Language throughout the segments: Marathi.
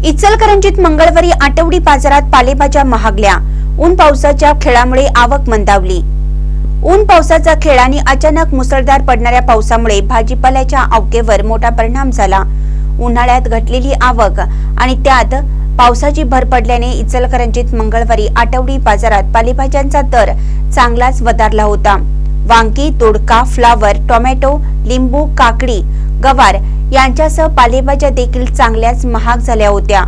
इचलकरंजीत मंगळवारी आठवडी बाजारात पालेभाज्या महागल्या। ऊन पावसाच्या खेळामुळे आवक मंदावली। ऊन पावसाचा खेळ आणि अचानक मुसळधार पडणाऱ्या पावसामुळे भाजीपाल्याच्या आवकेवर मोठा परिणाम झाला। उन्हाळ्यात घटलेली आवक आणि त्यात पावसाची भर पडल्याने इचलकरंजीत मंगळवारी आठवडी बाजारात पालेभाज्यांचा दर चांगलाच वधारला होता। वांगी, दोडका, फ्लावर, टोमॅटो, लिंबू, काकडी, गवार यांच्यासह पालेभाज्या देखील चांगल्याच महाग झाल्या होत्या।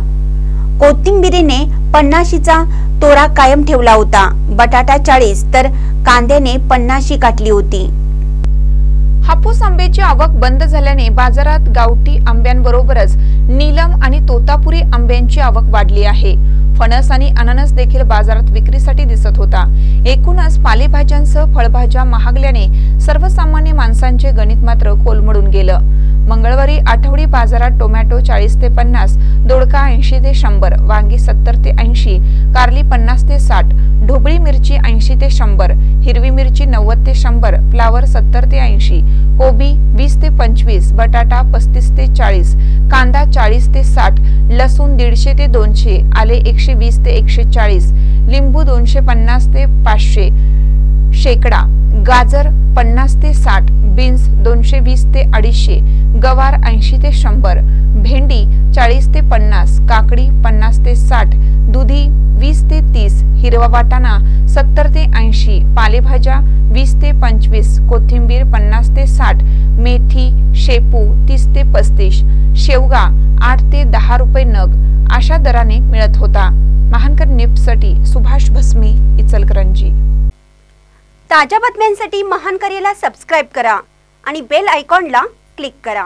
कोथिंबीरीने 50चा तोरा कायम ठेवला होता। बटाटा 40 तर कांद्याने 50 गाठली होती। हापूस आंब्याची आवक बंद झाल्याने बाजारात गावठी आंब्यांबरोबरच नीलम आणि तोतापुरी आंब्यांची आवक वाढली आहे। फणस आणि अननस देखील बाजारात विक्रीसाठी दिसत होता। एकूणच पालेभाज्यांसह फळभाज्या महागल्याने सर्वसामान्य माणसांचे गणित मात्र कोलमडून गेलं। मंगळवारी आठवडी बाजारात टोमॅटो 40 ते 50, दोडका 80 ते 100, वांगी 70 ते 80, कारली 50 ते 60, ढोबळी मिरची 80 ते 100, हिरवी मिरची 90 ते 100, फ्लावर 70 ते 80, कोबी 20 ते 25, बटाटा 35 ते 40, कांदा 40 ते 60, लसूण 150 ते 200, आले 120 ते 140, लिंबू 250 ते 500 शेकडा, गाजर 50 ते 60, बीन्स 220 ते 250, गवार 80 ते 100, भेंडी 40 ते 50, काकडी 50 ते 60, दुधी 20 ते 30, हिरवा वाटाणा 70 ते 80, पालेभाज्या 20 ते 25, कोथिंबीर 50 ते 60, मेथी, शेपू 30 ते 35, शेवगा 8 ते 10 रुपये नग अशा दराने मिळत होता। महानकर न्यूजसाठी सुभाष भस्मे, इचलकरंजी। ताज्या बातम्यांसाठी महानकरेला सबस्क्राइब करा आणि बेल आयकॉनला क्लिक करा।